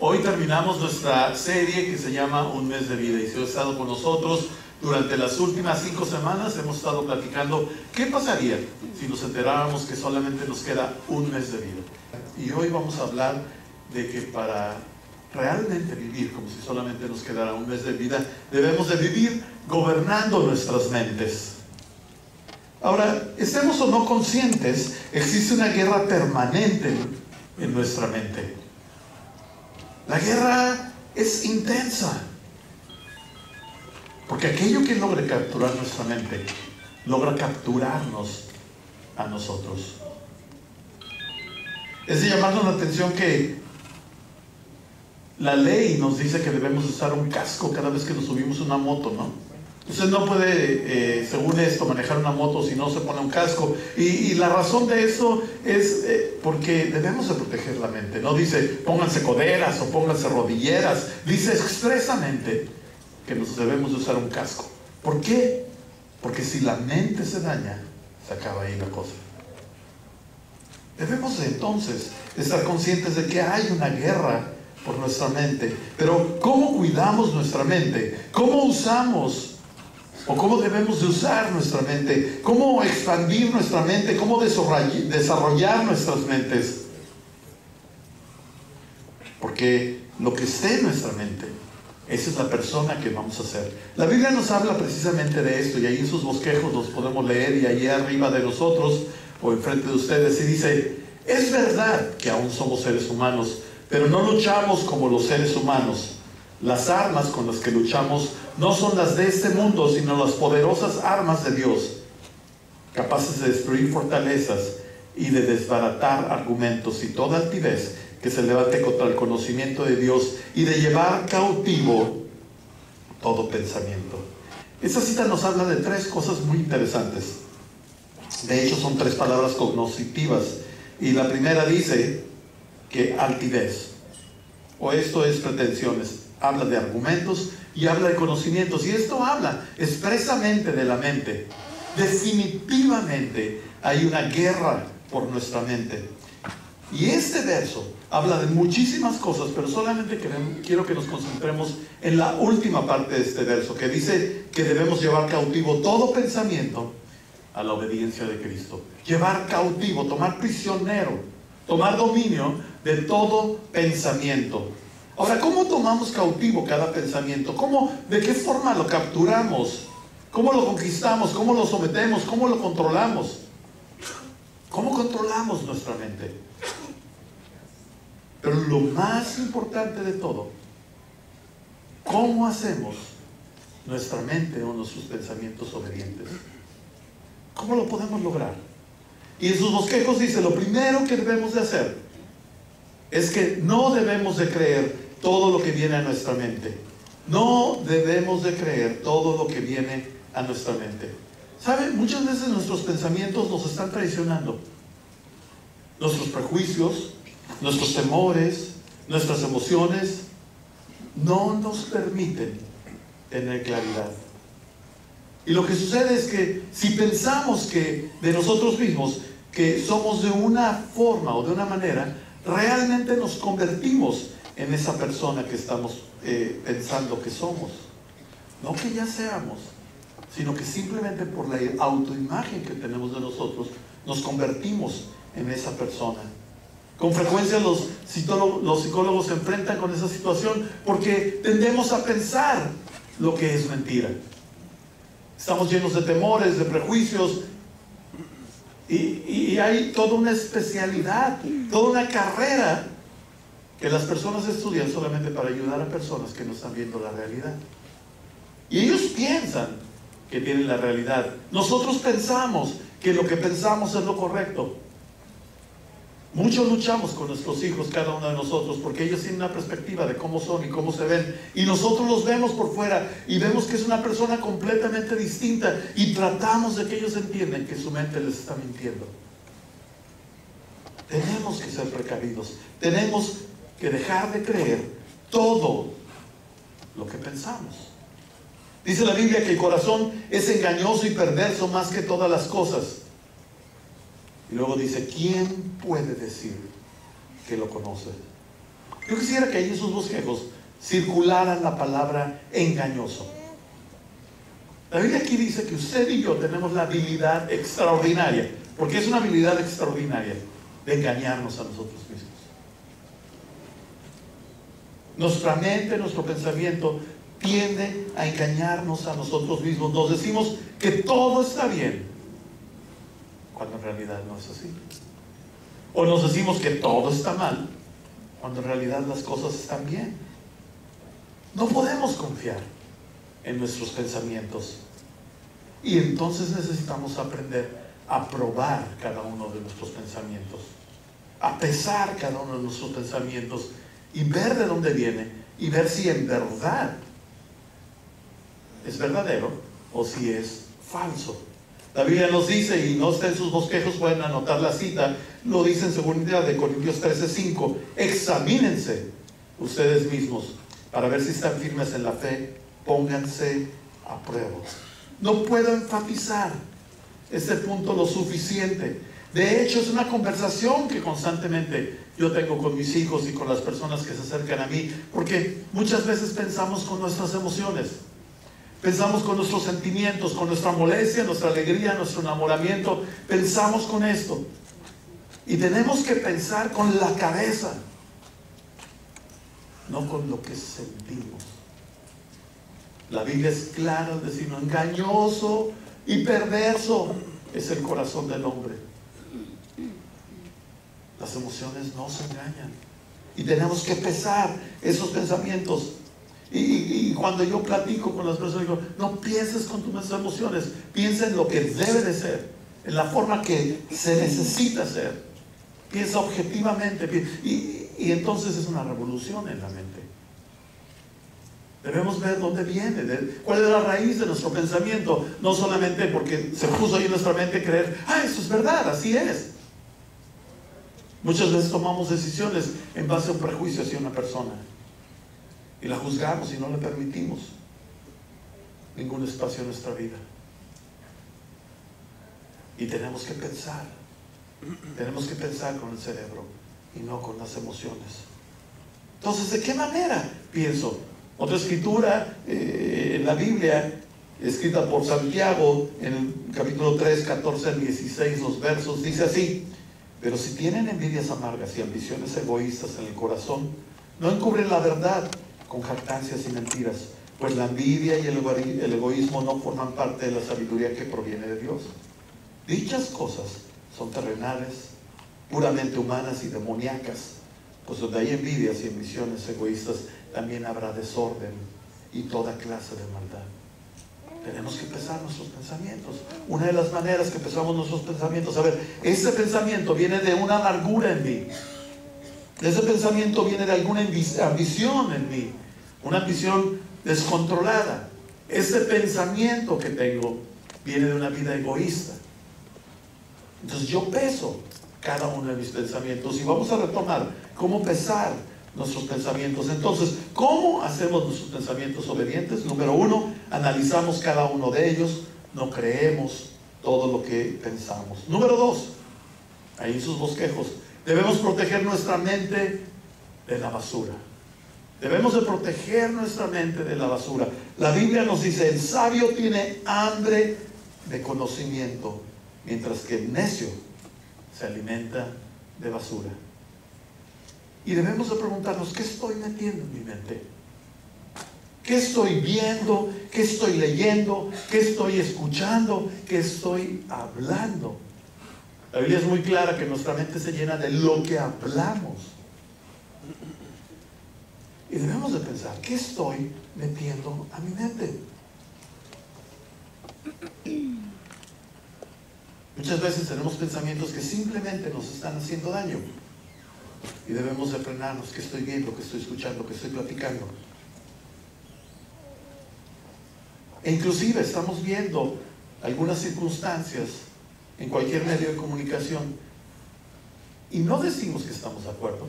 Hoy terminamos nuestra serie que se llama Un Mes de Vida. Y si ha estado con nosotros durante las últimas 5 semanas, hemos estado platicando qué pasaría si nos enteráramos que solamente nos queda un mes de vida. Y hoy vamos a hablar de que para realmente vivir como si solamente nos quedara un mes de vida, debemos de vivir gobernando nuestras mentes. Ahora, estemos o no conscientes, existe una guerra permanente en nuestra mente. La guerra es intensa, porque aquello que logra capturar nuestra mente, logra capturarnos a nosotros. Es de llamarnos la atención que la ley nos dice que debemos usar un casco cada vez que nos subimos a una moto, ¿no? Usted no puede, según esto, manejar una moto si no se pone un casco. Y la razón de eso es porque debemos de proteger la mente. No dice pónganse coderas o pónganse rodilleras. Dice expresamente que nos debemos de usar un casco. ¿Por qué? Porque si la mente se daña, se acaba ahí la cosa. Debemos de, entonces estar conscientes de que hay una guerra por nuestra mente. Pero ¿cómo cuidamos nuestra mente? ¿Cómo usamos o cómo debemos de usar nuestra mente? ¿Cómo expandir nuestra mente? ¿Cómo desarrollar nuestras mentes? Porque lo que esté en nuestra mente, esa es la persona que vamos a ser. La Biblia nos habla precisamente de esto, y ahí en sus bosquejos los podemos leer, y allí arriba de nosotros o enfrente de ustedes, y dice: es verdad que aún somos seres humanos, pero no luchamos como los seres humanos. Las armas con las que luchamos no son las de este mundo, sino las poderosas armas de Dios, capaces de destruir fortalezas y de desbaratar argumentos y toda altivez que se levante contra el conocimiento de Dios, y de llevar cautivo todo pensamiento. Esta cita nos habla de 3 cosas muy interesantes. De hecho, son 3 palabras cognoscitivas, y la primera dice que altivez, o esto es pretensiones. Habla de argumentos y habla de conocimientos, y esto habla expresamente de la mente. Definitivamente hay una guerra por nuestra mente, y este verso habla de muchísimas cosas, pero solamente quiero que nos concentremos en la última parte de este verso, que dice que debemos llevar cautivo todo pensamiento a la obediencia de Cristo. Llevar cautivo, tomar prisionero, tomar dominio de todo pensamiento. Ahora, ¿cómo tomamos cautivo cada pensamiento? ¿De qué forma lo capturamos? ¿Cómo lo conquistamos? ¿Cómo lo sometemos? ¿Cómo lo controlamos? ¿Cómo controlamos nuestra mente? Pero lo más importante de todo, ¿cómo hacemos nuestra mente o nuestros pensamientos obedientes? ¿Cómo lo podemos lograr? Y en sus bosquejos dice: lo primero que debemos de hacer es que no debemos de creer todo lo que viene a nuestra mente. No debemos de creer todo lo que viene a nuestra mente. ¿Sabe? Muchas veces nuestros pensamientos nos están traicionando. Nuestros prejuicios, nuestros temores, nuestras emociones no nos permiten tener claridad. Y lo que sucede es que si pensamos que de nosotros mismos que somos de una forma o de una manera, realmente nos convertimos en esa persona que estamos pensando que somos. No que ya seamos, sino que simplemente por la autoimagen que tenemos de nosotros, nos convertimos en esa persona. Con frecuencia los psicólogos se enfrentan con esa situación porque tendemos a pensar lo que es mentira. Estamos llenos de temores, de prejuicios, y hay toda una especialidad, toda una carrera que las personas estudian solamente para ayudar a personas que no están viendo la realidad. Y ellos piensan que tienen la realidad. Nosotros pensamos que lo que pensamos es lo correcto. Muchos luchamos con nuestros hijos, cada uno de nosotros, porque ellos tienen una perspectiva de cómo son y cómo se ven, y nosotros los vemos por fuera y vemos que es una persona completamente distinta, y tratamos de que ellos entiendan que su mente les está mintiendo. Tenemos que ser precavidos, tenemos que dejar de creer todo lo que pensamos. Dice la Biblia que el corazón es engañoso y perverso más que todas las cosas. Y luego dice: ¿quién puede decir que lo conoce? Yo quisiera que ahí en sus bosquejos circulara la palabra engañoso. La Biblia aquí dice que usted y yo tenemos la habilidad extraordinaria, porque es una habilidad extraordinaria, de engañarnos a nosotros mismos. Nuestra mente, nuestro pensamiento tiende a engañarnos a nosotros mismos. Nos decimos que todo está bien, cuando en realidad no es así. O nos decimos que todo está mal, cuando en realidad las cosas están bien. No podemos confiar en nuestros pensamientos. Y entonces necesitamos aprender a probar cada uno de nuestros pensamientos, a pesar cada uno de nuestros pensamientos y ver de dónde viene y ver si en verdad es verdadero o si es falso. La Biblia nos dice, y no está en sus bosquejos, pueden anotar la cita, lo dice en 2 de Corintios 13:5, examínense ustedes mismos para ver si están firmes en la fe, pónganse a prueba. No puedo enfatizar este punto lo suficiente. De hecho, es una conversación que constantemente yo tengo con mis hijos y con las personas que se acercan a mí, porque muchas veces pensamos con nuestras emociones, pensamos con nuestros sentimientos, con nuestra molestia, nuestra alegría, nuestro enamoramiento, pensamos con esto. Y tenemos que pensar con la cabeza, no con lo que sentimos. La Biblia es clara al decir, engañoso y perverso es el corazón del hombre. Las emociones no se engañan. Y tenemos que pesar esos pensamientos. Y cuando yo platico con las personas, digo, no pienses con tus emociones, piensa en lo que debe de ser, en la forma que se necesita ser. Piensa objetivamente. Y entonces es una revolución en la mente. Debemos ver dónde viene, cuál es la raíz de nuestro pensamiento. No solamente porque se puso ahí en nuestra mente creer, eso es verdad, así es. Muchas veces tomamos decisiones en base a un prejuicio hacia una persona y la juzgamos y no le permitimos ningún espacio en nuestra vida. Y tenemos que pensar con el cerebro y no con las emociones. Entonces, ¿de qué manera pienso? Otra escritura en la Biblia, escrita por Santiago, en el capítulo 3, 14 al 16, los versos, dice así: pero si tienen envidias amargas y ambiciones egoístas en el corazón, no encubren la verdad con jactancias y mentiras, pues la envidia y el egoísmo no forman parte de la sabiduría que proviene de Dios. Dichas cosas son terrenales, puramente humanas y demoníacas, pues donde hay envidias y ambiciones egoístas, también habrá desorden y toda clase de maldad. Tenemos que pesar nuestros pensamientos. Una de las maneras que pesamos nuestros pensamientos, a ver, ese pensamiento viene de una amargura en mí, ese pensamiento viene de alguna ambición en mí, una ambición descontrolada. Ese pensamiento que tengo viene de una vida egoísta. Entonces yo peso cada uno de mis pensamientos y vamos a retomar cómo pesar nuestros pensamientos. Entonces, ¿cómo hacemos nuestros pensamientos obedientes? Número 1, analizamos cada uno de ellos, no creemos todo lo que pensamos. Número 2, ahí en sus bosquejos, debemos proteger nuestra mente de la basura. Debemos de proteger nuestra mente de la basura. La Biblia nos dice, el sabio tiene hambre de conocimiento, mientras que el necio se alimenta de basura. Y debemos de preguntarnos, ¿qué estoy metiendo en mi mente? ¿Qué estoy viendo? ¿Qué estoy leyendo? ¿Qué estoy escuchando? ¿Qué estoy hablando? La Biblia es muy clara que nuestra mente se llena de lo que hablamos. Y debemos de pensar, ¿qué estoy metiendo a mi mente? Muchas veces tenemos pensamientos que simplemente nos están haciendo daño. Y debemos de frenarnos, qué estoy viendo, qué estoy escuchando, qué estoy platicando. E inclusive estamos viendo algunas circunstancias en cualquier medio de comunicación y no decimos que estamos de acuerdo,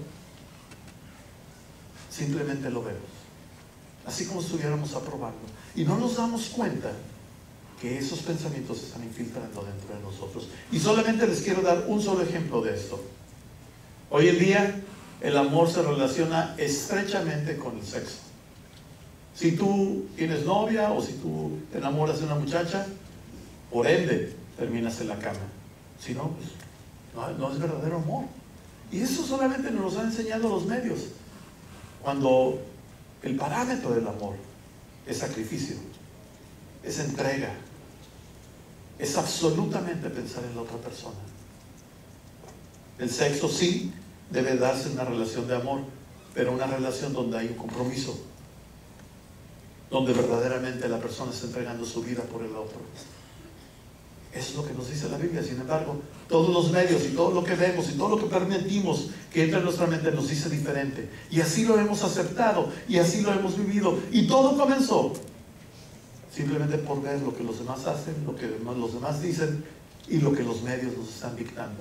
simplemente lo vemos, así como si estuviéramos aprobando, y no nos damos cuenta que esos pensamientos se están infiltrando dentro de nosotros. Y solamente les quiero dar un solo ejemplo de esto. Hoy en día el amor se relaciona estrechamente con el sexo. Si tú tienes novia o si tú te enamoras de una muchacha, por ende terminas en la cama. Si no, pues no es verdadero amor. Y eso solamente nos lo han enseñado los medios. Cuando el parámetro del amor es sacrificio, es entrega, es absolutamente pensar en la otra persona. El sexo sí debe darse en una relación de amor, pero una relación donde hay un compromiso, donde verdaderamente la persona está entregando su vida por el otro. Eso es lo que nos dice la Biblia. Sin embargo, todos los medios y todo lo que vemos y todo lo que permitimos que entre en nuestra mente nos dice diferente. Y así lo hemos aceptado y así lo hemos vivido. Y todo comenzó simplemente por ver lo que los demás hacen, lo que los demás dicen y lo que los medios nos están dictando.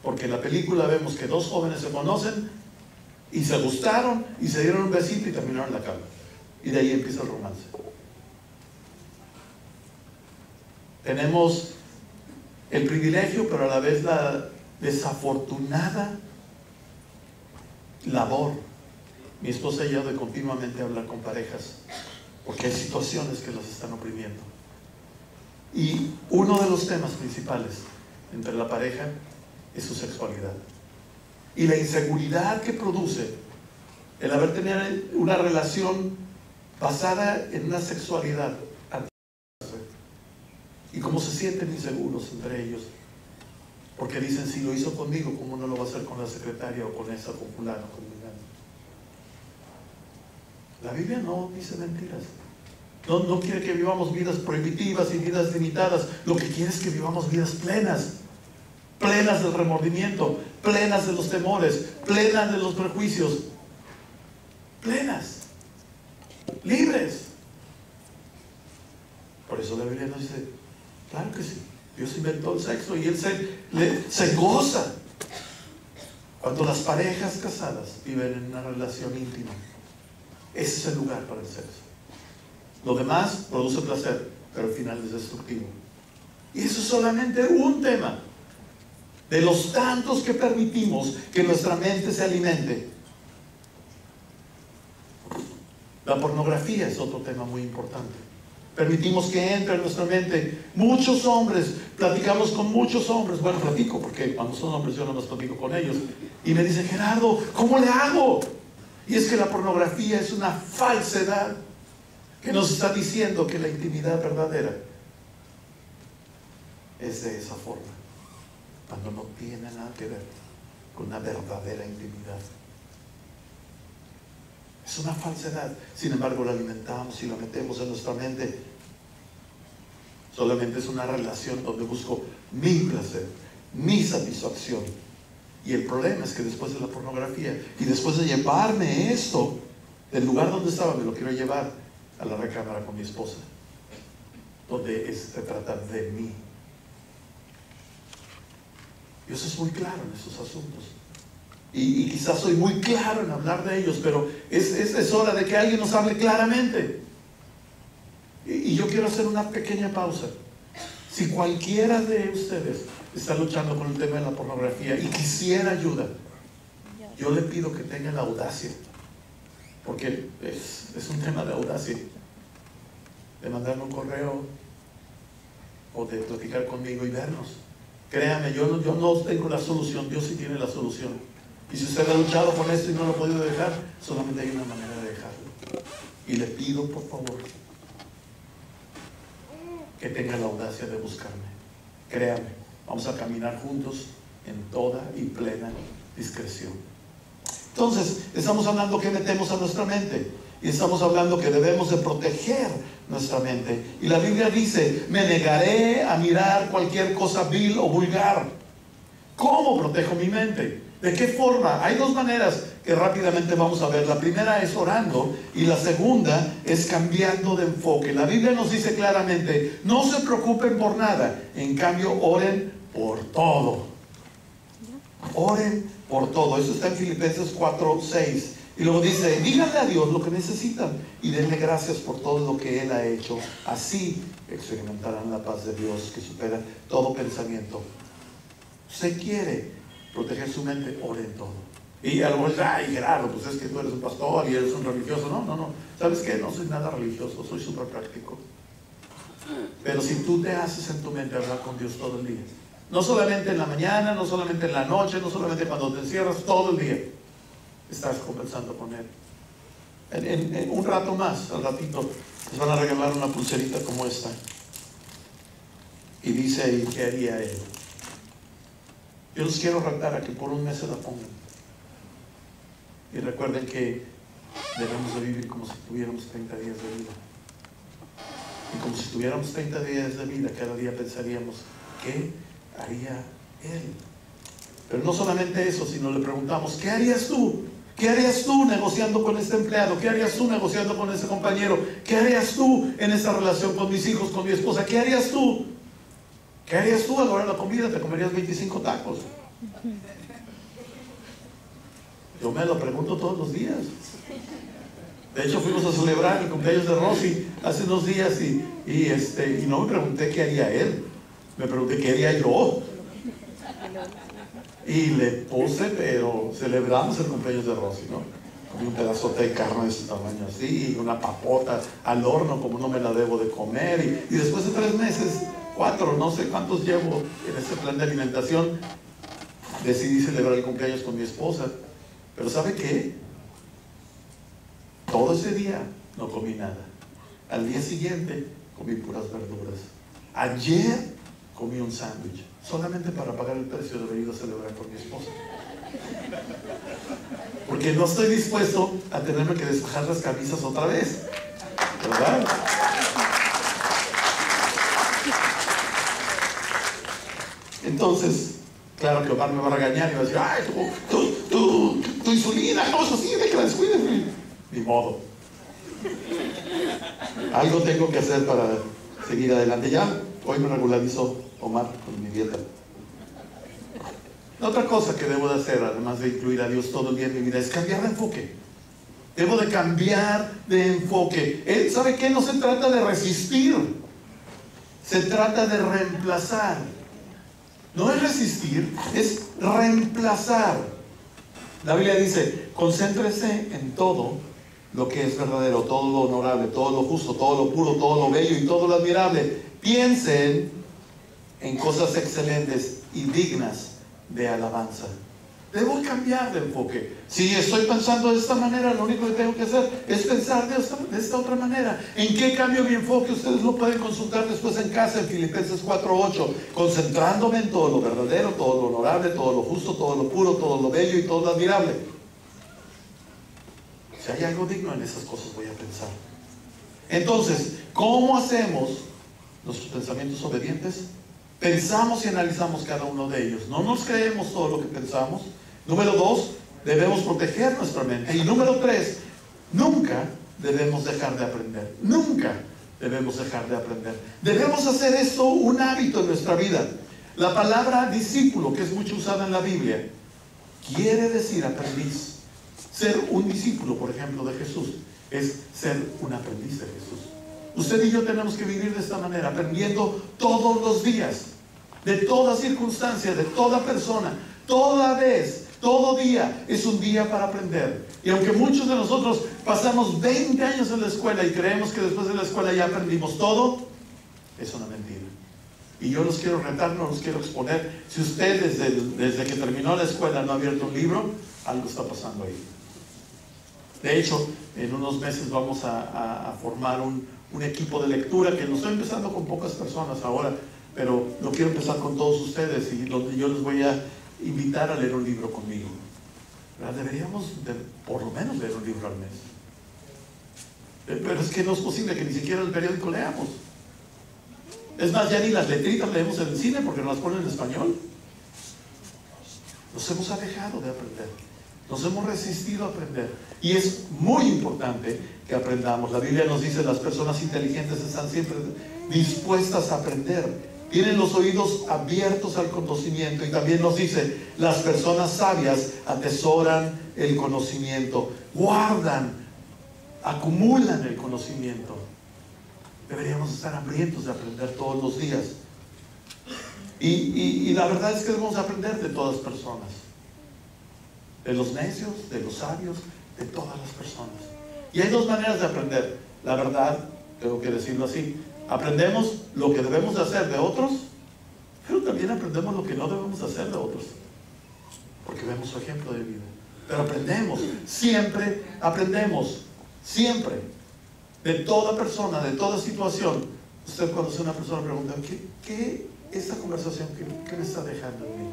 Porque en la película vemos que dos jóvenes se conocen y se gustaron y se dieron un besito y terminaron en la cama. Y de ahí empieza el romance. Tenemos el privilegio, pero a la vez la desafortunada labor. Mi esposa y yo de continuamente hablar con parejas, porque hay situaciones que los están oprimiendo. Y uno de los temas principales entre la pareja es su sexualidad. Y la inseguridad que produce el haber tenido una relación basada en una sexualidad. Y cómo se sienten inseguros entre ellos. Porque dicen, si lo hizo conmigo, ¿cómo no lo va a hacer con la secretaria o con esa, con fulano, con fulano? La Biblia no dice mentiras. No quiere que vivamos vidas prohibitivas y vidas limitadas. Lo que quiere es que vivamos vidas plenas. Plenas del remordimiento, plenas de los temores, plenas de los prejuicios. Plenas. Libres. Por eso la Biblia nos dice, claro que sí, Dios inventó el sexo y Él se goza cuando las parejas casadas viven en una relación íntima. Ese es el lugar para el sexo. Lo demás produce placer, pero al final es destructivo. Y eso es solamente un tema de los tantos que permitimos que nuestra mente se alimente. La pornografía es otro tema muy importante. Permitimos que entre en nuestra mente muchos hombres, platicamos con muchos hombres, bueno, platico porque cuando son hombres yo no más platico con ellos, y me dicen, Gerardo, ¿cómo le hago? Y es que la pornografía es una falsedad que nos está diciendo que la intimidad verdadera es de esa forma, cuando no tiene nada que ver con una verdadera intimidad. Es una falsedad, sin embargo la alimentamos y la metemos en nuestra mente. Solamente es una relación donde busco mi placer, mi satisfacción. Y el problema es que después de la pornografía y después de llevarme esto del lugar donde estaba, me lo quiero llevar a la recámara con mi esposa, donde se trata de mí. Dios es muy claro en esos asuntos. Y quizás soy muy claro en hablar de ellos, pero es hora de que alguien nos hable claramente. Y yo quiero hacer una pequeña pausa. Si cualquiera de ustedes está luchando con el tema de la pornografía y quisiera ayuda, yo le pido que tenga la audacia, porque es un tema de audacia, de mandarme un correo o de platicar conmigo y vernos. Créame, yo no tengo la solución, Dios sí tiene la solución. Y si usted ha luchado con esto y no lo ha podido dejar, solamente hay una manera de dejarlo. Y le pido, por favor, que tenga la audacia de buscarme. Créame, vamos a caminar juntos en toda y plena discreción. Entonces, estamos hablando que metemos a nuestra mente. Y estamos hablando que debemos de proteger nuestra mente. Y la Biblia dice, me negaré a mirar cualquier cosa vil o vulgar. ¿Cómo protejo mi mente? ¿De qué forma? Hay dos maneras que rápidamente vamos a ver. La primera es orando y la segunda es cambiando de enfoque. La Biblia nos dice claramente, no se preocupen por nada, en cambio oren por todo. Oren por todo. Eso está en Filipenses 4:6. Y luego dice, díganle a Dios lo que necesitan y denle gracias por todo lo que Él ha hecho. Así experimentarán la paz de Dios que supera todo pensamiento. Usted quiere proteger su mente, ore en todo. Y a lo mejor, ay, Gerardo, pues es que tú eres un pastor y eres un religioso. No, no, no. ¿Sabes qué? No soy nada religioso, soy súper práctico. Pero si tú te haces en tu mente hablar con Dios todo el día, no solamente en la mañana, no solamente en la noche, no solamente cuando te encierras, todo el día estás conversando con Él. En un rato más, al ratito, les van a regalar una pulserita como esta. Y dice ahí, ¿qué haría Él? Yo los quiero retar a que por un mes se la pongan. Y recuerden que debemos de vivir como si tuviéramos 30 días de vida. Y como si tuviéramos 30 días de vida, cada día pensaríamos, ¿qué haría Él? Pero no solamente eso, sino le preguntamos, ¿qué harías tú? ¿Qué harías tú negociando con este empleado? ¿Qué harías tú negociando con ese compañero? ¿Qué harías tú en esta relación con mis hijos, con mi esposa? ¿Qué harías tú? ¿Qué harías tú a la hora de la comida? ¿Te comerías 25 tacos? Yo me lo pregunto todos los días. De hecho, fuimos a celebrar el cumpleaños de Rosy hace unos días y no me pregunté qué haría él. Me pregunté qué haría yo. Y le puse, pero celebramos el cumpleaños de Rosy, ¿no? Comí un pedazote de carne de ese tamaño así, y una papota al horno como no me la debo de comer. Y después de 3 meses, 4, no sé cuántos llevo en ese plan de alimentación, decidí celebrar el cumpleaños con mi esposa. Pero ¿sabe qué? Todo ese día no comí nada. Al día siguiente comí puras verduras. Ayer comí un sándwich, solamente para pagar el precio de haber ido a celebrar con mi esposa. Porque no estoy dispuesto a tenerme que desfajar las camisas otra vez, ¿verdad? Entonces, claro que Omar me va a regañar y va a decir, ay, tu insulina, no, eso sí, de que la descuides. Ni modo. Algo tengo que hacer para seguir adelante. Ya hoy me regularizó Omar con mi dieta. La otra cosa que debo de hacer, además de incluir a Dios todo el día en mi vida, es cambiar de enfoque. Debo de cambiar de enfoque. ¿Sabe qué? No se trata de resistir, se trata de reemplazar. No es resistir, es reemplazar. La Biblia dice, concéntrese en todo lo que es verdadero, todo lo honorable, todo lo justo, todo lo puro, todo lo bello y todo lo admirable. Piensen en cosas excelentes y dignas de alabanza. Debo cambiar de enfoque. Si estoy pensando de esta manera, lo único que tengo que hacer es pensar de esta otra manera. ¿En qué cambio mi enfoque? Ustedes lo pueden consultar después en casa, en Filipenses 4:8. Concentrándome en todo lo verdadero, todo lo honorable, todo lo justo, todo lo puro, todo lo bello y todo lo admirable. Si hay algo digno en esas cosas, voy a pensar. Entonces, ¿cómo hacemos nuestros pensamientos obedientes? Pensamos y analizamos cada uno de ellos. No nos creemos todo lo que pensamos. Número 2, debemos proteger nuestra mente. Y número 3, nunca debemos dejar de aprender. Nunca debemos dejar de aprender. Debemos hacer esto un hábito en nuestra vida. La palabra discípulo, que es mucho usada en la Biblia, quiere decir aprendiz. Ser un discípulo, por ejemplo, de Jesús, es ser un aprendiz de Jesús. Usted y yo tenemos que vivir de esta manera, aprendiendo todos los días, de toda circunstancia, de toda persona, toda vez, todo día es un día para aprender. Y aunque muchos de nosotros pasamos 20 años en la escuela y creemos que después de la escuela ya aprendimos todo, es una mentira. Y yo los quiero retar, no los quiero exponer. Si usted desde que terminó la escuela no ha abierto un libro, algo está pasando ahí. De hecho, en unos meses vamos a formar un equipo de lectura que lo estoy empezando con pocas personas ahora, pero lo quiero empezar con todos ustedes y yo les voy a invitar a leer un libro conmigo. Deberíamos por lo menos leer un libro al mes. Pero es que no es posible que ni siquiera el periódico leamos. Es más, ya ni las letritas leemos en el cine porque nos las ponen en español. Nos hemos alejado de aprender. Nos hemos resistido a aprender. Y es muy importante que aprendamos. La Biblia nos dice, las personas inteligentes están siempre dispuestas a aprender. Tienen los oídos abiertos al conocimiento. Y también nos dice, las personas sabias atesoran el conocimiento, guardan, acumulan el conocimiento. Deberíamos estar hambrientos de aprender todos los días. Y la verdad es que debemos aprender de todas personas. de los necios, de los sabios, de todas las personas. Y hay dos maneras de aprender. La verdad, tengo que decirlo así, aprendemos lo que debemos de hacer de otros, pero también aprendemos lo que no debemos hacer de otros, porque vemos su ejemplo de vida. Pero aprendemos, siempre aprendemos, siempre, de toda persona, de toda situación. Usted conoce a una persona, pregunta, ¿qué esta conversación, qué me está dejando en mí?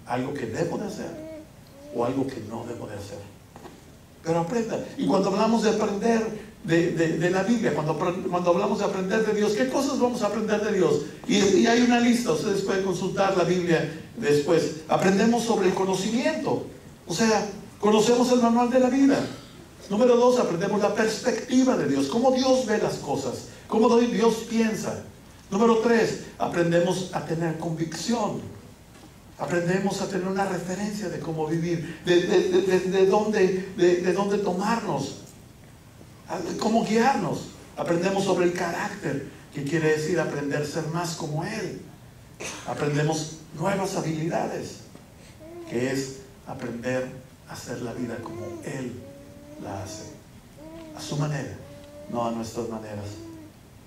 ¿Algo que debo de hacer o algo que no debo de hacer? Pero aprenda. Y cuando hablamos de aprender de la Biblia, cuando hablamos de aprender de Dios, ¿qué cosas vamos a aprender de Dios? Y hay una lista, ustedes pueden consultar la Biblia después. Aprendemos sobre el conocimiento, o sea, conocemos el manual de la vida. Número 2, aprendemos la perspectiva de Dios, cómo Dios ve las cosas, cómo Dios piensa. Número 3, aprendemos a tener convicción. Aprendemos a tener una referencia de cómo vivir, de dónde tomarnos, cómo guiarnos. Aprendemos sobre el carácter, que quiere decir aprender a ser más como Él. Aprendemos nuevas habilidades, que es aprender a hacer la vida como Él la hace, a su manera, no a nuestras maneras.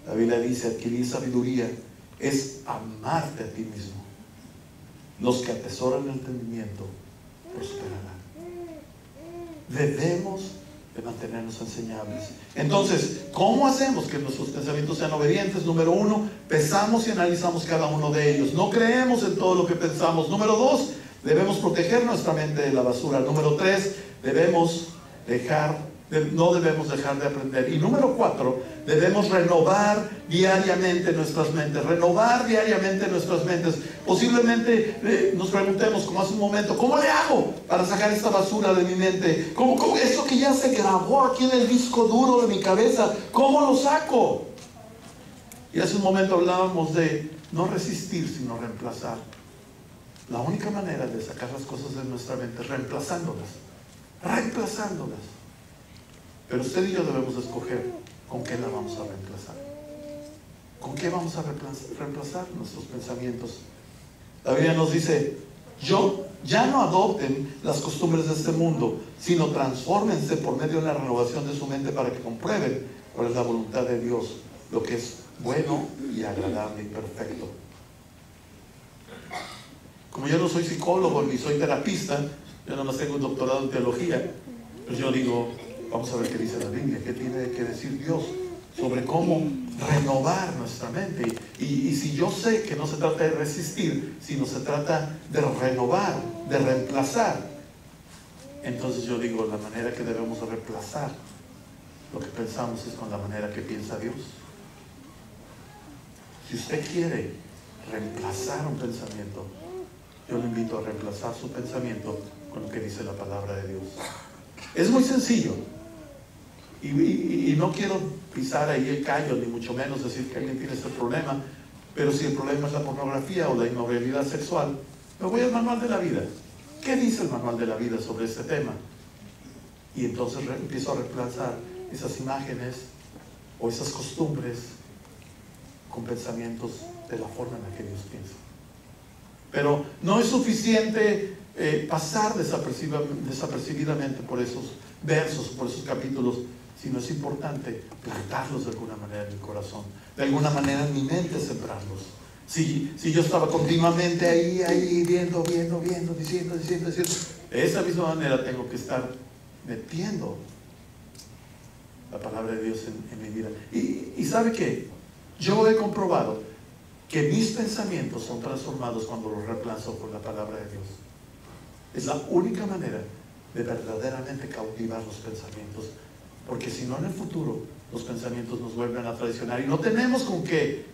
La Biblia dice, adquirir sabiduría es amarte a ti mismo. Los que atesoran el entendimiento prosperarán. Debemos de mantenernos enseñables. Entonces, ¿cómo hacemos que nuestros pensamientos sean obedientes? Número 1, pensamos y analizamos cada uno de ellos. No creemos en todo lo que pensamos. Número 2, debemos proteger nuestra mente de la basura. Número 3, no debemos dejar de aprender. Y número 4, debemos renovar diariamente nuestras mentes. Renovar diariamente nuestras mentes. Posiblemente nos preguntemos, como hace un momento, ¿cómo le hago para sacar esta basura de mi mente? ¿Cómo eso que ya se grabó aquí en el disco duro de mi cabeza, cómo lo saco? Y hace un momento hablábamos de no resistir, sino reemplazar. La única manera de sacar las cosas de nuestra mente es reemplazándolas. Pero usted y yo debemos escoger con qué la vamos a reemplazar. ¿Con qué vamos a reemplazar nuestros pensamientos? La Biblia nos dice, ya no adopten las costumbres de este mundo, sino transfórmense por medio de la renovación de su mente para que comprueben cuál es la voluntad de Dios, lo que es bueno y agradable y perfecto. Como yo no soy psicólogo ni soy terapista, yo nada más tengo un doctorado en teología, pues yo digo, vamos a ver qué dice la Biblia, qué tiene que decir Dios sobre cómo renovar nuestra mente. Y si yo sé que no se trata de resistir, sino se trata de renovar, de reemplazar, entonces yo digo, la manera que debemos de reemplazar lo que pensamos es con la manera que piensa Dios. Si usted quiere reemplazar un pensamiento, yo le invito a reemplazar su pensamiento con lo que dice la palabra de Dios. Es muy sencillo. Y no quiero pisar ahí el callo, ni mucho menos decir que alguien tiene este problema, pero si el problema es la pornografía o la inmoralidad sexual, me voy al manual de la vida. ¿Qué dice el manual de la vida sobre este tema? Y entonces empiezo a reemplazar esas imágenes o esas costumbres con pensamientos de la forma en la que Dios piensa. Pero no es suficiente pasar desapercibidamente por esos versos, por esos capítulos, sino es importante plantarlos de alguna manera en mi corazón, de alguna manera en mi mente sembrarlos. Si yo estaba continuamente ahí viendo, diciendo, de esa misma manera tengo que estar metiendo la palabra de Dios en mi vida. Y ¿sabe qué? Yo he comprobado que mis pensamientos son transformados cuando los reemplazo por la palabra de Dios. Es la única manera de verdaderamente cautivar los pensamientos, porque si no, en el futuro los pensamientos nos vuelven a traicionar y no tenemos con qué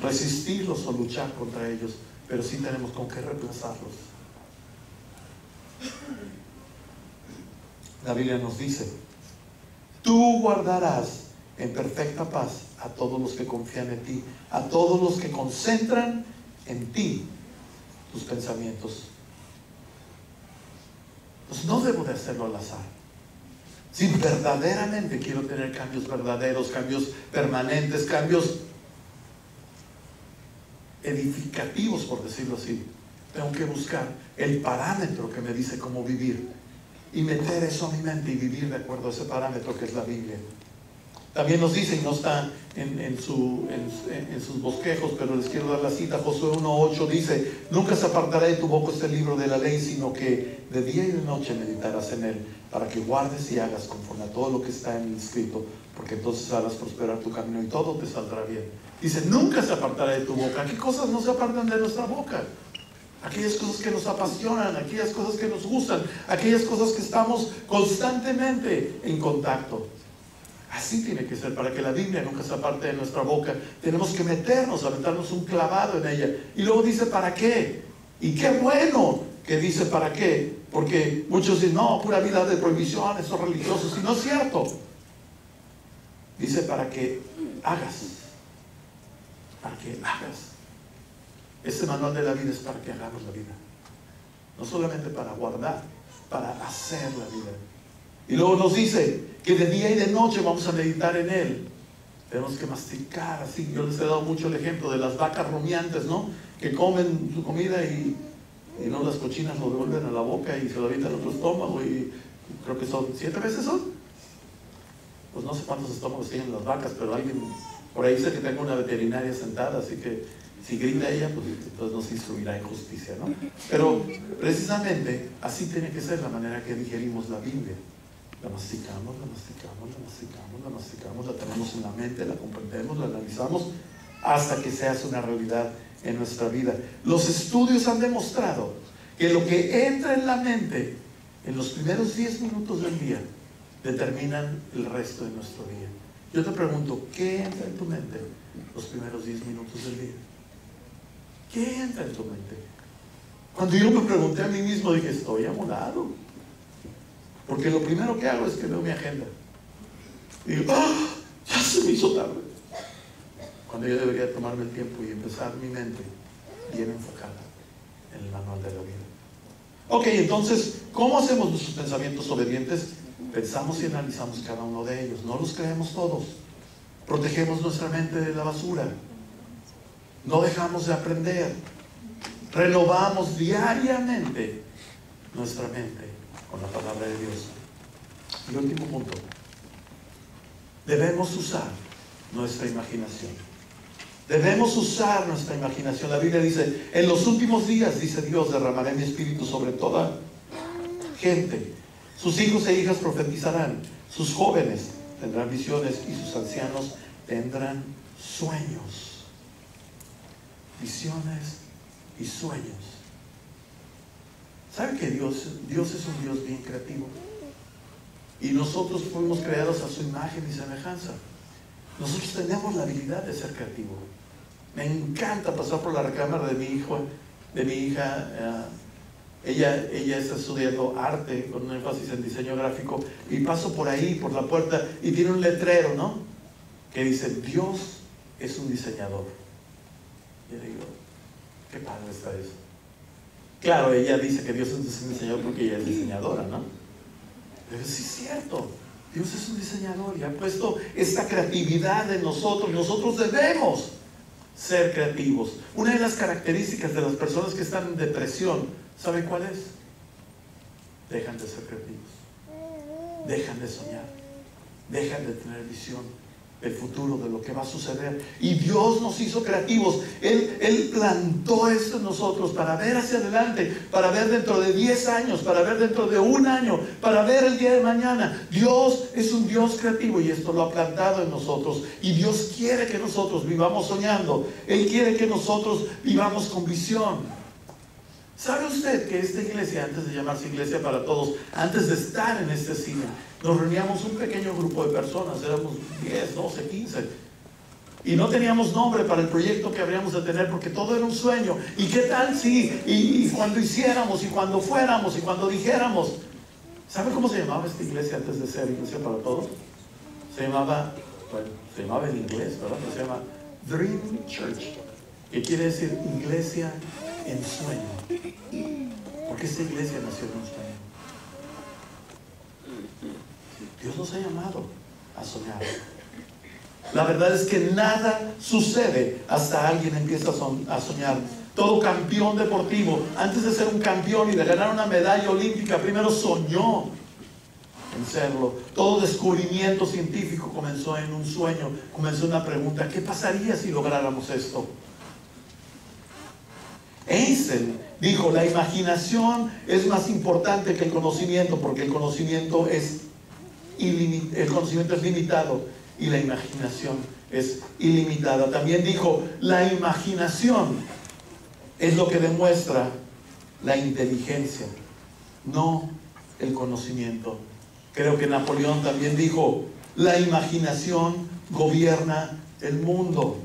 resistirlos o luchar contra ellos, pero sí tenemos con qué reemplazarlos. La Biblia nos dice, tú guardarás en perfecta paz a todos los que confían en ti, a todos los que concentran en ti tus pensamientos. Pues no debo de hacerlo al azar. Si verdaderamente quiero tener cambios verdaderos, cambios permanentes, cambios edificativos, por decirlo así, tengo que buscar el parámetro que me dice cómo vivir y meter eso a mi mente y vivir de acuerdo a ese parámetro que es la Biblia. También nos dice, y no está en sus bosquejos, pero les quiero dar la cita, Josué 1:8 dice: nunca se apartará de tu boca este libro de la ley, sino que de día y de noche meditarás en él, para que guardes y hagas conforme a todo lo que está en el escrito, porque entonces harás prosperar tu camino y todo te saldrá bien. Dice, nunca se apartará de tu boca. ¿Qué cosas no se apartan de nuestra boca? Aquellas cosas que nos apasionan, aquellas cosas que nos gustan, aquellas cosas que estamos constantemente en contacto. Así tiene que ser, para que la Biblia nunca se aparte de nuestra boca. Tenemos que aventarnos un clavado en ella. Y luego dice, ¿para qué? Y qué bueno que dice ¿para qué? Porque muchos dicen, no, pura vida de prohibición, esos religiosos, y no es cierto. Dice, para que hagas. Para que hagas. Este manual de la vida es para que hagamos la vida. No solamente para guardar, para hacer la vida. Y luego nos dice que de día y de noche vamos a meditar en él. Tenemos que masticar así. Yo les he dado mucho el ejemplo de las vacas rumiantes, ¿no? Que comen su comida y no, las cochinas lo devuelven a la boca y se lo avientan a otro estómago, y creo que son 7 veces son. Pues no sé cuántos estómagos tienen las vacas, pero alguien por ahí dice que tengo una veterinaria sentada, así que si grita ella, pues entonces nos instruirá en justicia, ¿no? Pero precisamente así tiene que ser la manera que digerimos la Biblia. La masticamos, la masticamos, la masticamos, la masticamos, la tenemos en la mente, la comprendemos, la analizamos hasta que se hace una realidad en nuestra vida. Los estudios han demostrado que lo que entra en la mente en los primeros 10 minutos del día determinan el resto de nuestro día. Yo te pregunto, ¿qué entra en tu mente los primeros 10 minutos del día? ¿Qué entra en tu mente? Cuando yo me pregunté a mí mismo, dije, estoy amolado. Porque lo primero que hago es que veo mi agenda. Y digo, ¡ah! Ya se me hizo tarde. Cuando yo debería tomarme el tiempo y empezar mi mente bien enfocada en el manual de la vida. Ok, entonces, ¿cómo hacemos nuestros pensamientos obedientes? Pensamos y analizamos cada uno de ellos. No los creemos todos. Protegemos nuestra mente de la basura. No dejamos de aprender. Renovamos diariamente nuestra mente con la palabra de Dios. Y último punto, debemos usar nuestra imaginación. Debemos usar nuestra imaginación. La Biblia dice, en los últimos días, dice Dios, derramaré mi espíritu sobre toda gente. Sus hijos e hijas profetizarán, sus jóvenes tendrán visiones y sus ancianos tendrán sueños. Visiones y sueños. ¿Sabe que Dios es un Dios bien creativo? Y nosotros fuimos creados a su imagen y semejanza. Nosotros tenemos la habilidad de ser creativos. Me encanta pasar por la recámara de mi hija. Ella está estudiando arte con un énfasis en diseño gráfico, y paso por ahí, por la puerta, y tiene un letrero, ¿no? Que dice, Dios es un diseñador. Y yo digo, qué padre está eso. Claro, ella dice que Dios es un diseñador porque ella es diseñadora, ¿no? Pero sí es cierto, Dios es un diseñador y ha puesto esta creatividad en nosotros. Nosotros debemos ser creativos. Una de las características de las personas que están en depresión, ¿saben cuál es? Dejan de ser creativos, dejan de soñar, dejan de tener visión del futuro, de lo que va a suceder. Y Dios nos hizo creativos. Él plantó esto en nosotros para ver hacia adelante, para ver dentro de 10 años, para ver dentro de 1 año, para ver el día de mañana. Dios es un Dios creativo y esto lo ha plantado en nosotros. Y Dios quiere que nosotros vivamos soñando. Él quiere que nosotros vivamos con visión. ¿Sabe usted que esta iglesia, antes de llamarse Iglesia para Todos, antes de estar en este cine, nos reuníamos un pequeño grupo de personas, éramos 10, 12, 15, y no teníamos nombre para el proyecto que habríamos de tener, porque todo era un sueño? ¿Y qué tal si, y cuando hiciéramos, y cuando fuéramos, y cuando dijéramos? ¿Sabe cómo se llamaba esta iglesia antes de ser Iglesia para Todos? Se llamaba en inglés, ¿verdad? Se llama Dream Church, que quiere decir iglesia en sueño. Porque esta iglesia nació en un sueño. Dios nos ha llamado a soñar. La verdad es que nada sucede hasta alguien empieza a soñar. Todo campeón deportivo, antes de ser un campeón y de ganar una medalla olímpica, primero soñó en serlo. Todo descubrimiento científico comenzó en un sueño, comenzó en una pregunta: ¿qué pasaría si lográramos esto? Einstein dijo: la imaginación es más importante que el conocimiento, porque el conocimiento es limitado y la imaginación es ilimitada. También dijo: la imaginación es lo que demuestra la inteligencia, no el conocimiento. Creo que Napoleón también dijo: la imaginación gobierna el mundo.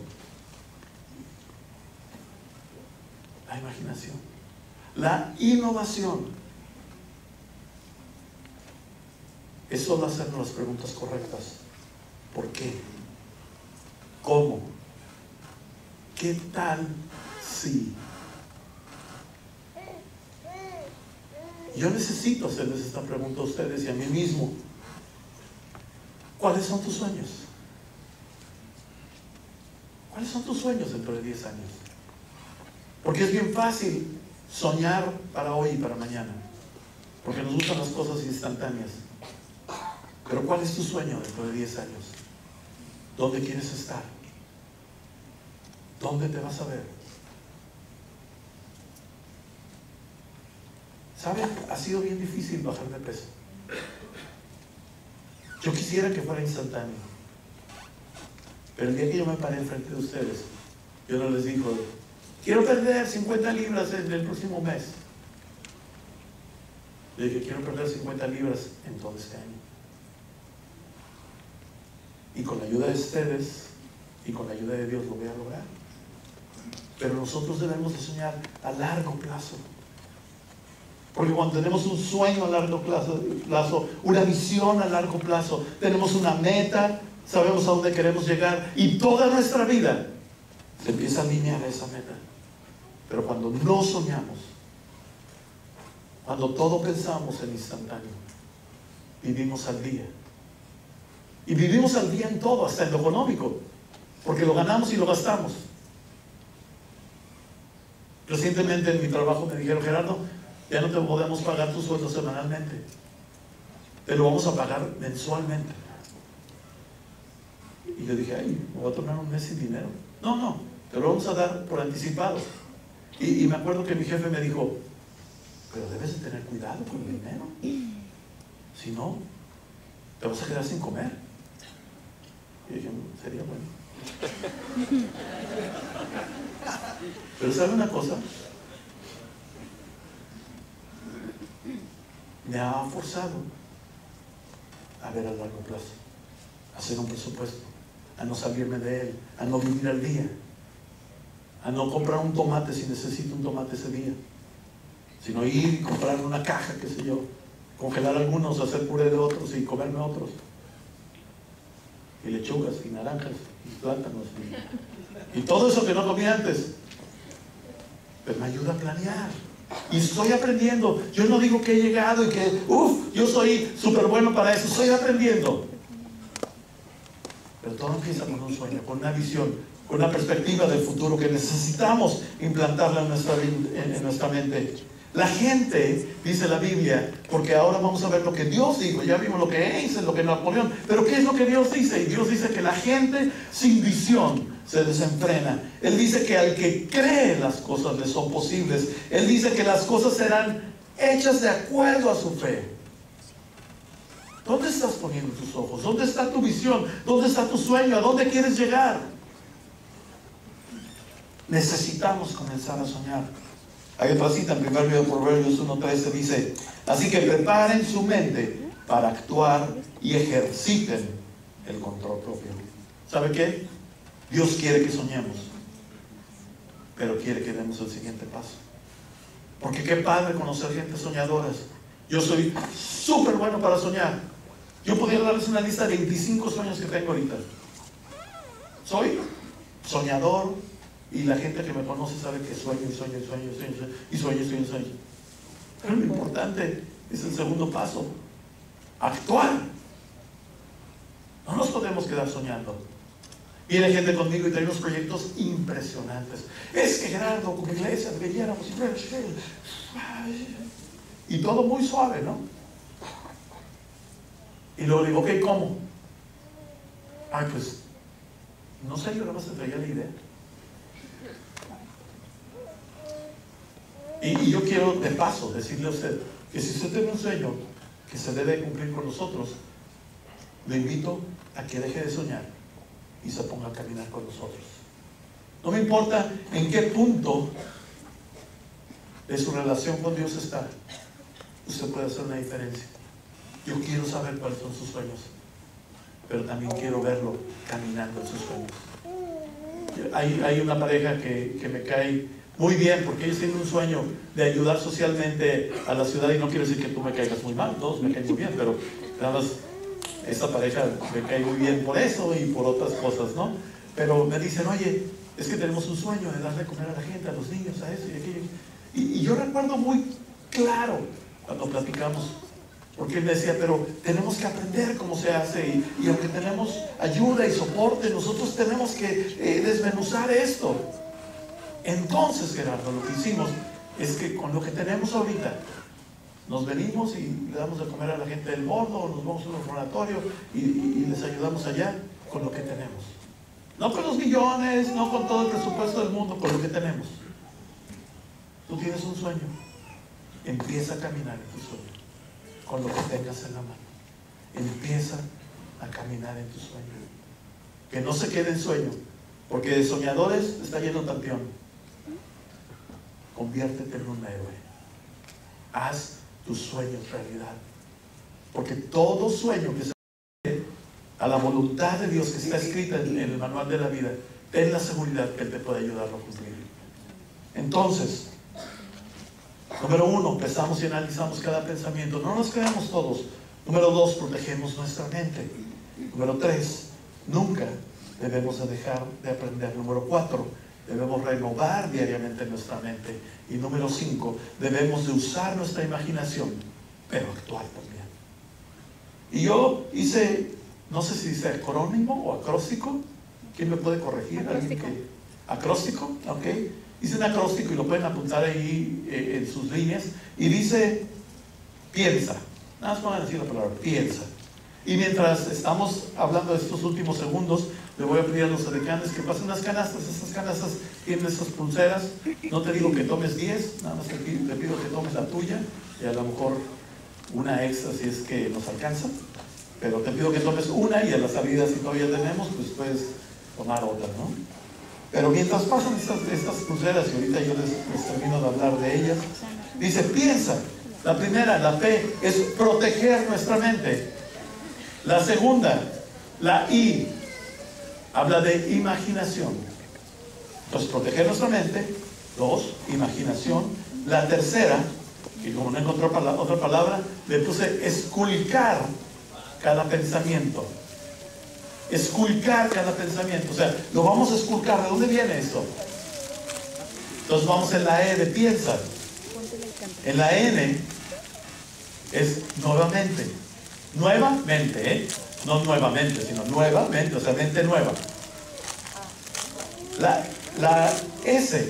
La imaginación, la innovación es solo hacernos las preguntas correctas. ¿Por qué? ¿Cómo? ¿Qué tal si? Yo necesito hacerles esta pregunta a ustedes y a mí mismo. ¿Cuáles son tus sueños? ¿Cuáles son tus sueños dentro de 10 años? Porque es bien fácil soñar para hoy y para mañana, porque nos gustan las cosas instantáneas. Pero ¿cuál es tu sueño dentro de 10 años? ¿Dónde quieres estar? ¿Dónde te vas a ver? ¿Saben? Ha sido bien difícil bajar de peso. Yo quisiera que fuera instantáneo, pero el día que yo me paré enfrente de ustedes, yo no les digo: quiero perder 50 libras en el próximo mes. Le dije: quiero perder 50 libras en todo este año. Y con la ayuda de ustedes y con la ayuda de Dios lo voy a lograr. Pero nosotros debemos de soñar a largo plazo. Porque cuando tenemos un sueño a largo plazo, una visión a largo plazo, tenemos una meta, sabemos a dónde queremos llegar y toda nuestra vida se empieza a alinear a esa meta. Pero cuando no soñamos, cuando todo pensamos en instantáneo, vivimos al día. Y vivimos al día en todo, hasta en lo económico, porque lo ganamos y lo gastamos. Recientemente en mi trabajo me dijeron: Gerardo, ya no te podemos pagar tu sueldo semanalmente, te lo vamos a pagar mensualmente. Y yo dije: ay, me voy a tomar un mes sin dinero. No, te lo vamos a dar por anticipado. Y me acuerdo que mi jefe me dijo: pero debes de tener cuidado con el dinero, si no, te vas a quedar sin comer. Y dije: sería bueno. Pero ¿sabe una cosa? Me ha forzado a ver a largo plazo, a hacer un presupuesto, a no salirme de él, a no vivir al día, a no comprar un tomate si necesito un tomate ese día, sino ir y comprar una caja, qué sé yo, congelar algunos, hacer puré de otros y comerme otros, y lechugas y naranjas y plátanos y todo eso que no comía antes. Pero me ayuda a planear. Y estoy aprendiendo. Yo no digo que he llegado y que yo soy súper bueno para eso. Estoy aprendiendo. Pero todo empieza con un sueño, con una visión, con una perspectiva del futuro que necesitamos implantarla en nuestra mente. La gente, dice la Biblia, porque ahora vamos a ver lo que Dios dijo. Ya vimos lo que Einstein, lo que Napoleón, pero ¿qué es lo que Dios dice? Y Dios dice que la gente sin visión se desenfrena. Él dice que al que cree las cosas le son posibles. Él dice que las cosas serán hechas de acuerdo a su fe. ¿Dónde estás poniendo tus ojos? ¿Dónde está tu visión? ¿Dónde está tu sueño? ¿A dónde quieres llegar? Necesitamos comenzar a soñar. Hay otra cita en 1 Proverbios 1:13, dice: así que preparen su mente para actuar y ejerciten el control propio. ¿Sabe qué? Dios quiere que soñemos, pero quiere que demos el siguiente paso. Porque qué padre conocer gente soñadoras. Yo soy súper bueno para soñar. Yo podría darles una lista de 25 sueños que tengo ahorita. Soy soñador, y la gente que me conoce sabe que sueño. Pero lo importante es el segundo paso: actuar. No nos podemos quedar soñando. Viene gente conmigo y trae unos proyectos impresionantes. Es que Gerardo, como iglesia, deberíamos... Y todo muy suave, ¿no? Y luego digo, ok, ¿cómo? Ay, pues, no sé, yo nada más te traía la idea. Y yo quiero, de paso, decirle a usted que si usted tiene un sueño que se debe cumplir con nosotros, le invito a que deje de soñar y se ponga a caminar con nosotros. No me importa en qué punto de su relación con Dios está, usted puede hacer una diferencia. Yo quiero saber cuáles son sus sueños, pero también quiero verlo caminando en sus sueños. Hay una pareja que me cae muy bien, porque ellos tienen un sueño de ayudar socialmente a la ciudad, y no quiero decir que tú me caigas muy mal, todos me caen muy bien, pero nada más esta pareja me cae muy bien por eso y por otras cosas, ¿no? Pero me dicen, oye, es que tenemos un sueño de darle a comer a la gente, a los niños, a eso y aquello. Y yo recuerdo muy claro cuando platicamos, porque él me decía, pero tenemos que aprender cómo se hace, y aunque tenemos ayuda y soporte, nosotros tenemos que desmenuzar esto. Entonces, Gerardo, lo que hicimos es que con lo que tenemos ahorita, nos venimos y le damos de comer a la gente del bordo, o nos vamos a un orfanatorio y les ayudamos allá con lo que tenemos. No con los millones, no con todo el presupuesto del mundo, con lo que tenemos. Tú tienes un sueño, empieza a caminar en tu sueño, con lo que tengas en la mano. Empieza a caminar en tu sueño. Que no se quede en sueño, porque de soñadores está lleno el panteón. Conviértete en un héroe. Haz tus sueños realidad. Porque todo sueño que se hace a la voluntad de Dios que está escrita en el manual de la vida, ten la seguridad que Él te puede ayudar a cumplir. Entonces, número 1, pensamos y analizamos cada pensamiento. No nos quedamos todos. Número 2, protegemos nuestra mente. Número 3, nunca debemos de dejar de aprender. Número 4, debemos renovar diariamente nuestra mente. Y número 5, debemos de usar nuestra imaginación, pero actuar también. Y yo hice, no sé si dice acrónimo o acróstico. ¿Quién me puede corregir? Acróstico. Acróstico, ok. Hice un acróstico y lo pueden apuntar ahí en sus líneas. Y dice, piensa. Nada más van a decir la palabra, piensa. Y mientras estamos hablando de estos últimos segundos, le voy a pedir a los decanes que pasen unas canastas. Estas canastas tienen estas pulseras. No te digo que tomes 10, nada más te pido que tomes la tuya, y a lo mejor una extra si es que nos alcanza. Pero te pido que tomes una, y a la salida, si todavía tenemos, pues puedes tomar otra, ¿no? Pero mientras pasan estas pulseras, y ahorita yo les termino de hablar de ellas, dice, piensa. La primera, la P, es proteger nuestra mente. La segunda, la I, habla de imaginación. Entonces, proteger nuestra mente. 2, imaginación. La tercera, y como no encontré otra palabra, le puse esculcar cada pensamiento. Esculcar cada pensamiento. O sea, lo vamos a esculcar. ¿De dónde viene esto? Entonces vamos en la E de piensa. En la N es nuevamente. Nuevamente, ¿eh? No nuevamente, sino nuevamente, o sea, mente nueva. La S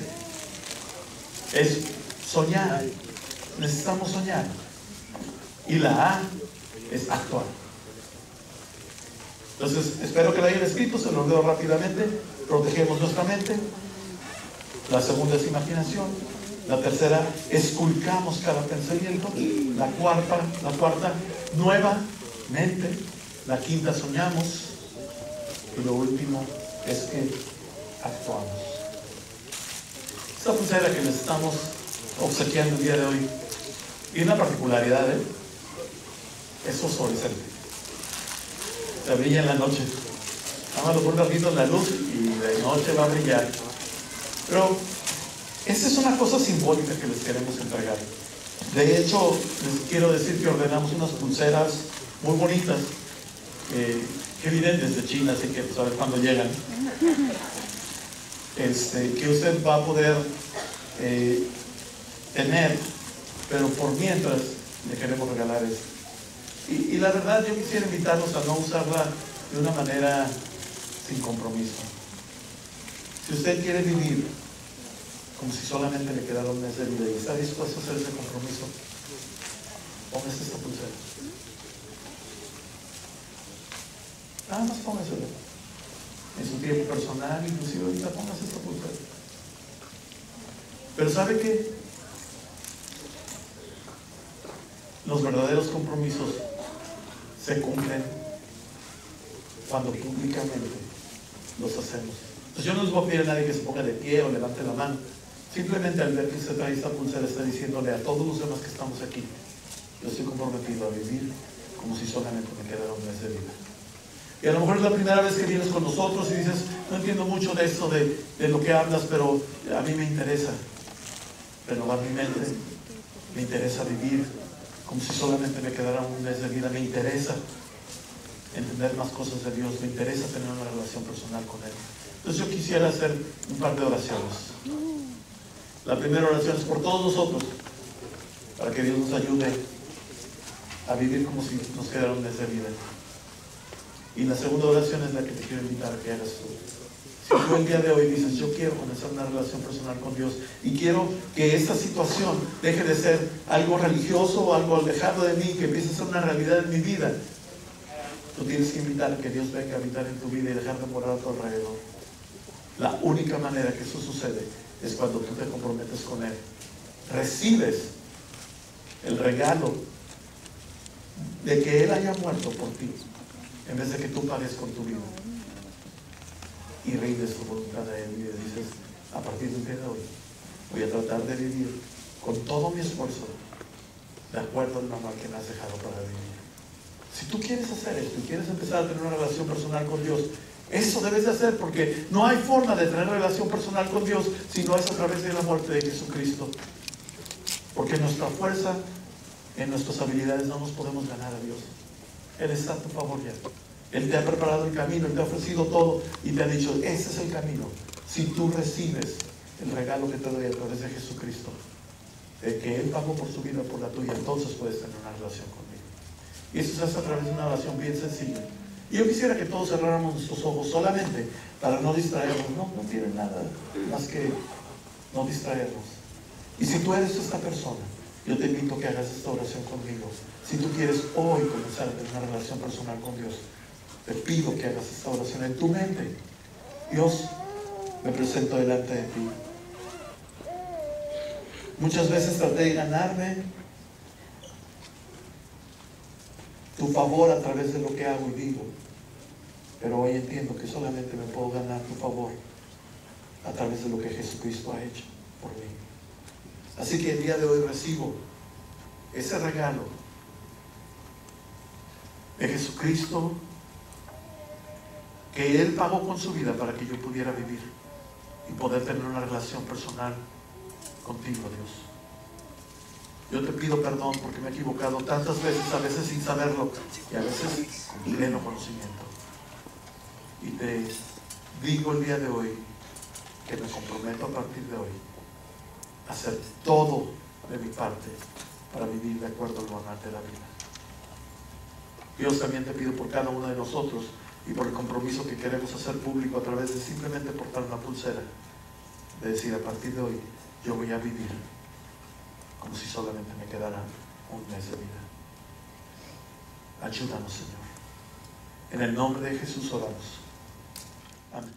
es soñar. Necesitamos soñar. Y la A es actuar. Entonces, espero que lo hayan escrito, se lo leo rápidamente. Protegemos nuestra mente. La segunda es imaginación. La tercera, esculcamos cada pensamiento. La cuarta, nueva mente. La quinta, soñamos. Y lo último es que actuamos. Esta pulsera que les estamos obsequiando el día de hoy tiene una particularidad, ¿eh? Es fosforescente. Se brilla en la noche. Nada más lo pone un ratito en la luz y de noche va a brillar. Pero esta es una cosa simbólica que les queremos entregar. De hecho, les quiero decir que ordenamos unas pulseras muy bonitas que vienen desde China, así que pues a ver cuándo llegan. Que usted va a poder tener, pero por mientras le queremos regalar esto. Y la verdad, yo quisiera invitarlos a no usarla de una manera sin compromiso. Si usted quiere vivir como si solamente le quedara un mes de vida y está dispuesto a hacer ese compromiso, póngase esta pulsera. Nada más póngaselo. En su tiempo personal, inclusive ahorita póngase esta pulsera. Pero ¿sabe qué? Los verdaderos compromisos se cumplen cuando públicamente los hacemos. Entonces yo no les voy a pedir a nadie que se ponga de pie o levante la mano. Simplemente al ver que usted trae esta pulsera está diciéndole a todos los demás que estamos aquí: yo estoy comprometido a vivir como si solamente me quedara un mes de vida. Y a lo mejor es la primera vez que vienes con nosotros y dices: no entiendo mucho de esto, de lo que hablas, pero a mí me interesa renovar mi mente, me interesa vivir como si solamente me quedara un mes de vida, me interesa entender más cosas de Dios, me interesa tener una relación personal con Él. Entonces yo quisiera hacer un par de oraciones. La primera oración es por todos nosotros, para que Dios nos ayude a vivir como si nos quedara un mes de vida. Y la segunda oración es la que te quiero invitar a que hagas tú. Si tú el día de hoy dices: yo quiero comenzar una relación personal con Dios y quiero que esta situación deje de ser algo religioso o algo alejado de mí, que empiece a ser una realidad en mi vida, tú tienes que invitar a que Dios venga a habitar en tu vida y dejar de morar a tu alrededor. La única manera que eso sucede es cuando tú te comprometes con Él, recibes el regalo de que Él haya muerto por ti, en vez de que tú pagues con tu vida, y rindes tu voluntad a Él y le dices: a partir del día de hoy voy a tratar de vivir con todo mi esfuerzo de acuerdo al manual que me has dejado para vivir. Si tú quieres hacer esto y quieres empezar a tener una relación personal con Dios, eso debes de hacer, porque no hay forma de tener relación personal con Dios si no es a través de la muerte de Jesucristo. Porque en nuestra fuerza, en nuestras habilidades, no nos podemos ganar a Dios. Él está a tu favor ya. Él te ha preparado el camino, Él te ha ofrecido todo y te ha dicho: ese es el camino. Si tú recibes el regalo que te doy a través de Jesucristo, de que Él pagó por su vida, por la tuya, entonces puedes tener una relación conmigo. Y eso se hace a través de una oración bien sencilla. Y yo quisiera que todos cerráramos nuestros ojos solamente para no distraernos. No tiene nada más que no distraernos. Y si tú eres esta persona, yo te invito a que hagas esta oración conmigo. Si tú quieres hoy comenzar a tener una relación personal con Dios, te pido que hagas esta oración en tu mente. Dios, me presento delante de ti. Muchas veces traté de ganarme tu favor a través de lo que hago y digo, pero hoy entiendo que solamente me puedo ganar tu favor a través de lo que Jesucristo ha hecho por mí. Así que el día de hoy recibo ese regalo de Jesucristo, que Él pagó con su vida para que yo pudiera vivir y poder tener una relación personal contigo, Dios. Yo te pido perdón porque me he equivocado tantas veces, a veces sin saberlo y a veces con pleno conocimiento. Y te digo el día de hoy que me comprometo a partir de hoy a hacer todo de mi parte para vivir de acuerdo al manual de la vida. Dios, también te pido por cada uno de nosotros y por el compromiso que queremos hacer público a través de simplemente portar una pulsera, de decir: a partir de hoy yo voy a vivir como si solamente me quedara un mes de vida. Ayúdanos, Señor. En el nombre de Jesús oramos. Amén.